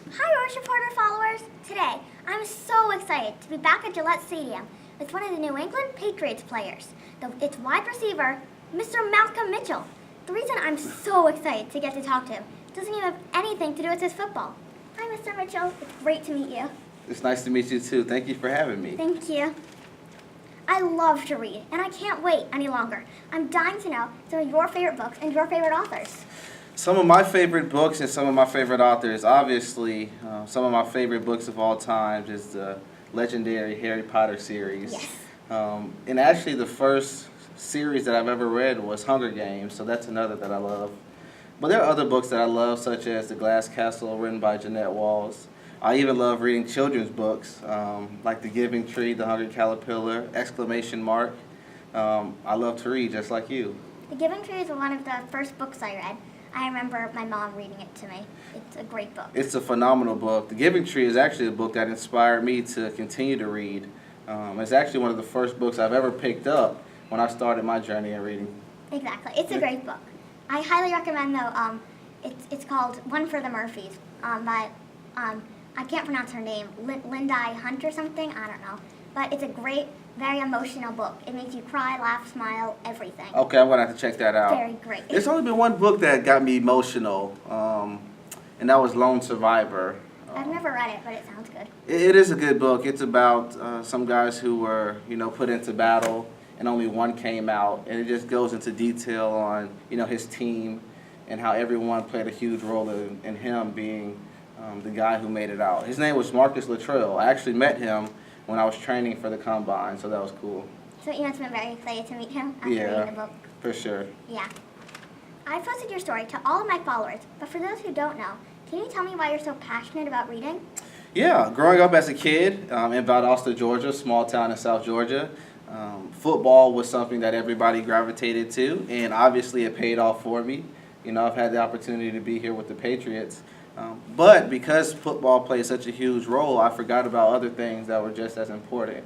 Hi, Rush Reporter followers. Today, I'm so excited to be back at Gillette Stadium with one of the New England Patriots players, its wide receiver, Mr. Malcolm Mitchell. The reason I'm so excited to get to talk to him doesn't even have anything to do with his football. Hi, Mr. Mitchell. It's great to meet you. It's nice to meet you too. Thank you for having me. Thank you. I love to read, and I can't wait any longer. I'm dying to know some of your favorite books and your favorite authors. Some of my favorite books and some of my favorite authors, obviously, some of my favorite books of all time is the legendary Harry Potter series. Yes. And actually the first series that I've ever read was Hunger Games, so that's another that I love. But there are other books that I love, such as The Glass Castle, written by Jeanette Walls. I even love reading children's books, like The Giving Tree, The Hungry Caterpillar, ! I love to read, just like you. The Giving Tree is one of the first books I read. I remember my mom reading it to me. It's a great book. It's a phenomenal book. The Giving Tree is actually a book that inspired me to continue to read. It's actually one of the first books I've ever picked up when I started my journey in reading. Exactly. It's a great book. I highly recommend, though, it's called One for the Murphys by, I can't pronounce her name, Linda Hunt or something, I don't know. But it's a great, very emotional book. It makes you cry, laugh, smile, everything. Okay, I'm going to have to check that out. Very great. There's only been one book that got me emotional, and that was Lone Survivor. I've never read it, but it sounds good. It is a good book. It's about some guys who were, put into battle, and only one came out. And it just goes into detail on, his team and how everyone played a huge role in him being the guy who made it out. His name was Marcus Luttrell. I actually met him when I was training for the Combine, so that was cool. So you must have been very excited to meet him after Yeah, reading the book? For sure. Yeah. I posted your story to all of my followers, but for those who don't know, can you tell me why you're so passionate about reading? Yeah, growing up as a kid in Valdosta, Georgia, small town in South Georgia, football was something that everybody gravitated to, and obviously it paid off for me. I've had the opportunity to be here with the Patriots. But because football plays such a huge role, I forgot about other things that were just as important.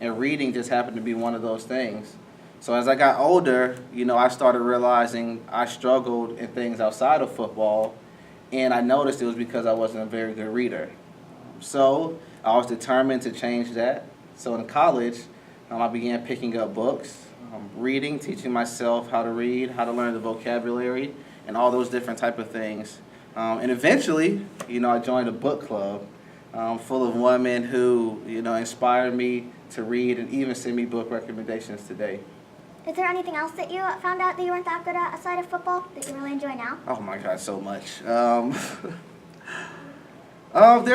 And reading just happened to be one of those things. So as I got older, I started realizing I struggled in things outside of football, and I noticed it was because I wasn't a very good reader. So I was determined to change that. So in college, I began picking up books, reading, teaching myself how to read, how to learn the vocabulary, and all those different type of things. And eventually, I joined a book club full of women who, inspired me to read and even send me book recommendations today. Is there anything else that you found out that you weren't that good at aside of football that you really enjoy now? Oh my God, so much. There's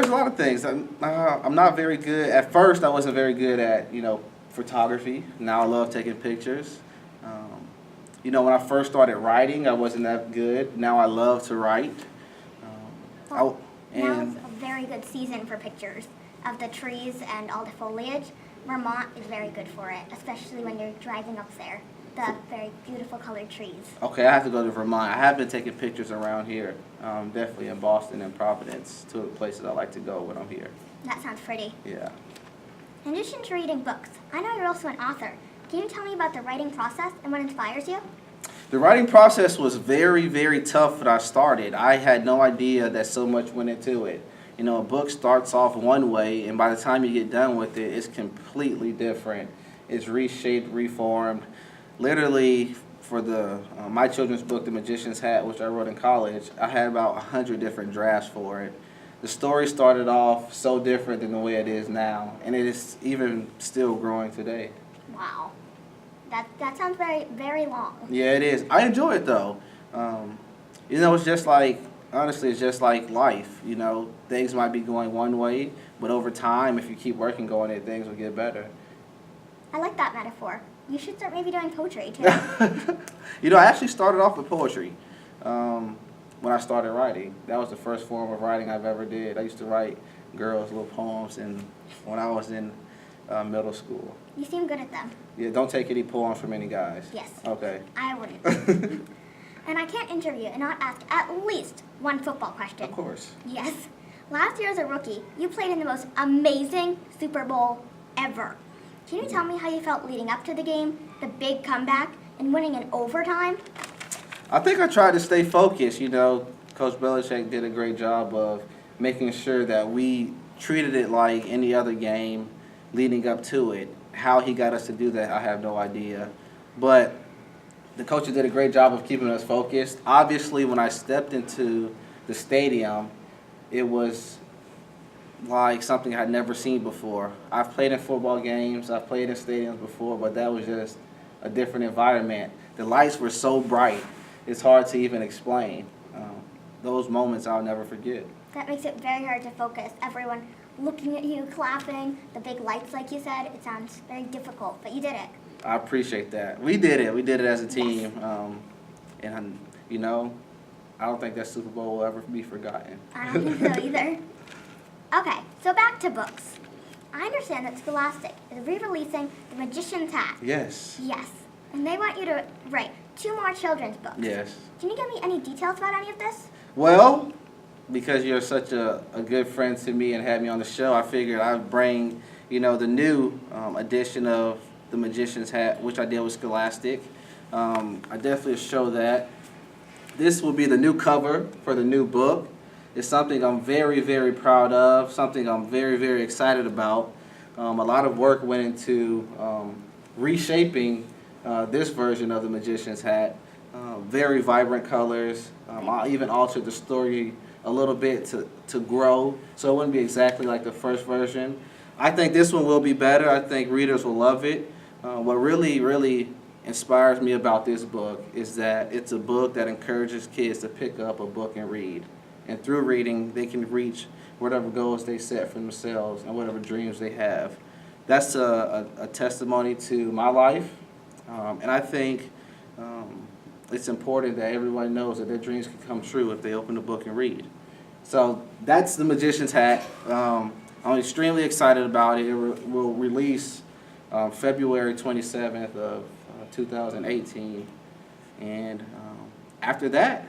a lot of things. I'm not very good. At first, I wasn't very good at, photography. Now I love taking pictures. When I first started writing, I wasn't that good. Now I love to write. Now is a very good season for pictures of the trees and all the foliage. Vermont is very good for it, especially when you're driving up there. The very beautiful colored trees. Okay, I have to go to Vermont. I have been taking pictures around here, definitely in Boston and Providence, two of the places I like to go when I'm here. That sounds pretty. Yeah. In addition to reading books, I know you're also an author. Can you tell me about the writing process and what inspires you? The writing process was very, very tough when I started. I had no idea that so much went into it. A book starts off one way, and by the time you get done with it, it's completely different. It's reshaped, reformed. Literally, for my children's book, The Magician's Hat, which I wrote in college, I had about 100 different drafts for it. The story started off so different than the way it is now, and it is even still growing today. Wow. That sounds very, very long. Yeah, it is. I enjoy it, though. It's just like, honestly, it's just like life. Things might be going one way, but over time, if you keep working on it, things will get better. I like that metaphor. You should start maybe doing poetry, too. I actually started off with poetry when I started writing. That was the first form of writing I've ever did. I used to write girls' little poems when I was in middle school. You seem good at them. Yeah, don't take any poems from any guys. Yes. Okay. I wouldn't. And I can't interview and not ask at least one football question. Of course. Yes. Last year as a rookie, you played in the most amazing Super Bowl ever. Can you tell me how you felt leading up to the game, the big comeback, and winning in overtime? I think I tried to stay focused. Coach Belichick did a great job of making sure that we treated it like any other game leading up to it. How he got us to do that, I have no idea. But the coaches did a great job of keeping us focused. Obviously, when I stepped into the stadium, it was like something I'd never seen before. I've played in football games, I've played in stadiums before, but that was just a different environment. The lights were so bright, it's hard to even explain. Those moments I'll never forget. That makes it very hard to focus. Everyone looking at you, clapping, the big lights like you said. It sounds very difficult, but you did it. I appreciate that. We did it. We did it as a team. Yes. And, you know, I don't think that Super Bowl will ever be forgotten. I don't think so either. Okay, so back to books. I understand that Scholastic is re-releasing The Magician's Hat. Yes. Yes. And they want you to write 2 more children's books. Yes. Can you give me any details about any of this? Well, because you're such a good friend to me and had me on the show, I figured I'd bring, the new edition of The Magician's Hat, which I did with Scholastic. I definitely show that. This will be the new cover for the new book. It's something I'm very, very proud of, something I'm very, very excited about. A lot of work went into reshaping this version of The Magician's Hat. Very vibrant colors. I even altered the story a little bit to grow, so it wouldn't be exactly like the first version. I think this one will be better. I think readers will love it. What really, really inspires me about this book is that it's a book that encourages kids to pick up a book and read. And through reading, they can reach whatever goals they set for themselves and whatever dreams they have. That's a testimony to my life, and I think it's important that everyone knows that their dreams can come true if they open the book and read. So that's The Magician's Hat. I'm extremely excited about it. It will release February 27th of 2018. And after that,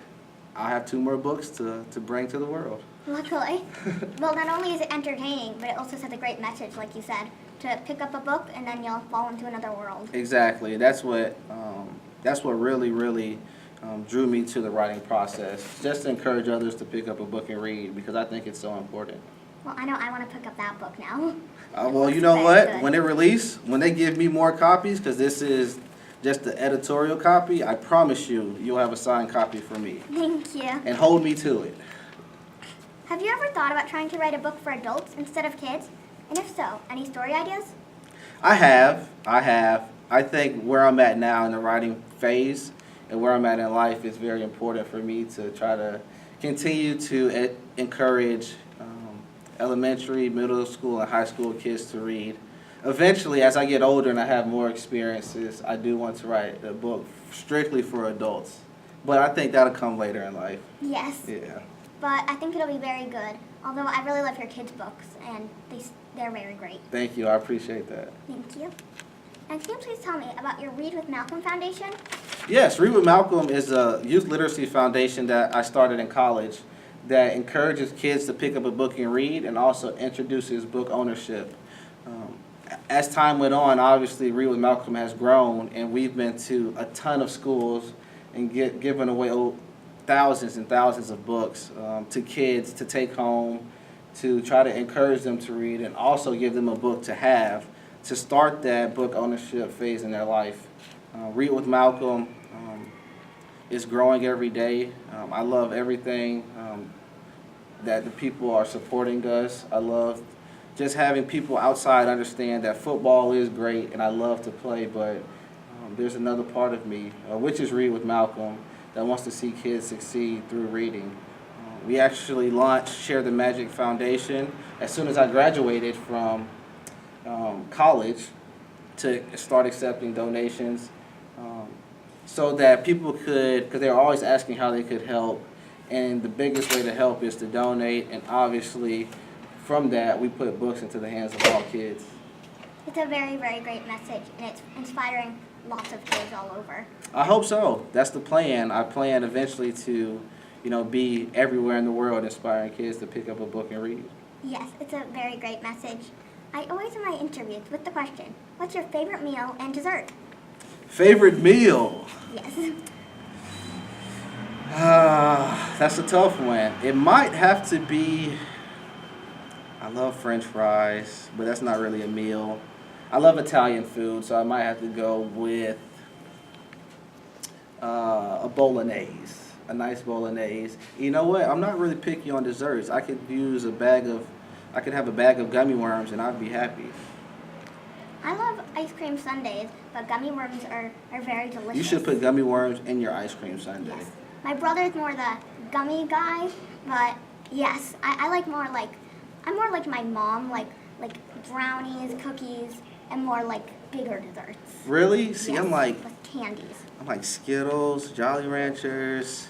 I'll have 2 more books to bring to the world. Luckily. Well, not only is it entertaining, but it also sends a great message, like you said, to pick up a book and then you'll fall into another world. Exactly. That's what really, really drew me to the writing process, just to encourage others to pick up a book and read, because I think it's so important. Well, I know I want to pick up that book now. Well, you know what? When they give me more copies, because this is just the editorial copy, I promise you'll have a signed copy for me. Thank you. And hold me to it. Have you ever thought about trying to write a book for adults instead of kids? And if so, any story ideas? I have. I think where I'm at now in the writing phase and where I'm at in life is very important for me to try to continue to encourage elementary, middle school, and high school kids to read. Eventually, as I get older and I have more experiences, I do want to write a book strictly for adults. But I think that'll come later in life. Yes. Yeah. But I think it'll be very good. Although I really love your kids' books, and they're very great. Thank you. I appreciate that. Thank you. And can you please tell me about your Read with Malcolm Foundation? Yes, Read with Malcolm is a youth literacy foundation that I started in college that encourages kids to pick up a book and read, and also introduces book ownership. As time went on, obviously Read with Malcolm has grown, and we've been to a ton of schools and given away thousands and thousands of books to kids to take home, to try to encourage them to read, and also give them a book to have to start that book ownership phase in their life. Read with Malcolm is growing every day. I love everything that the people are supporting us. I love just having people outside understand that football is great and I love to play, but there's another part of me, which is Read with Malcolm, that wants to see kids succeed through reading. We actually launched Share the Magic Foundation as soon as I graduated from college to start accepting donations so that people could, because they were always asking how they could help, and the biggest way to help is to donate, and obviously from that we put books into the hands of all kids. It's a very, very great message, and it's inspiring lots of kids all over. I hope so. That's the plan. I plan eventually to, be everywhere in the world inspiring kids to pick up a book and read. Yes, it's a very great message. I always end my interviews with the question, what's your favorite meal and dessert? Favorite meal? Yes. That's a tough one. It might have to be I love French fries, but that's not really a meal. I love Italian food, so I might have to go with a bolognese, a nice bolognese. You know what? I'm not really picky on desserts. I could have a bag of gummy worms and I'd be happy. I love ice cream sundaes, but gummy worms are very delicious. You should put gummy worms in your ice cream sundae. Yes. My brother's more the gummy guy, but yes, I like more like, I'm more like my mom, like brownies, cookies, and more like bigger desserts. Really? See, Yes, I'm like candies. Skittles, Jolly Ranchers,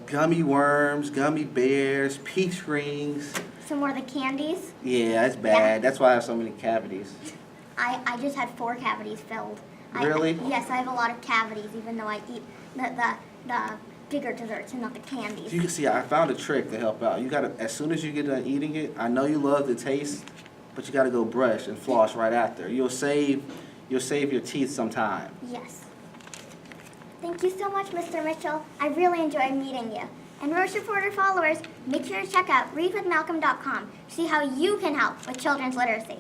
gummy worms, gummy bears, peach rings. So more the candies. Yeah, that's bad. Yeah. That's why I have so many cavities. I just had 4 cavities filled. Really? Yes, I have a lot of cavities, even though I eat the bigger desserts and not the candies. You can see I found a trick to help out. You gotta, as soon as you get done eating it, I know you love the taste, but you gotta go brush and floss right after. You'll save your teeth some time. Yes. Thank you so much, Mr. Mitchell. I really enjoyed meeting you. And Roche Reporter followers, make sure to check out readwithmalcolm.com to see how you can help with children's literacy.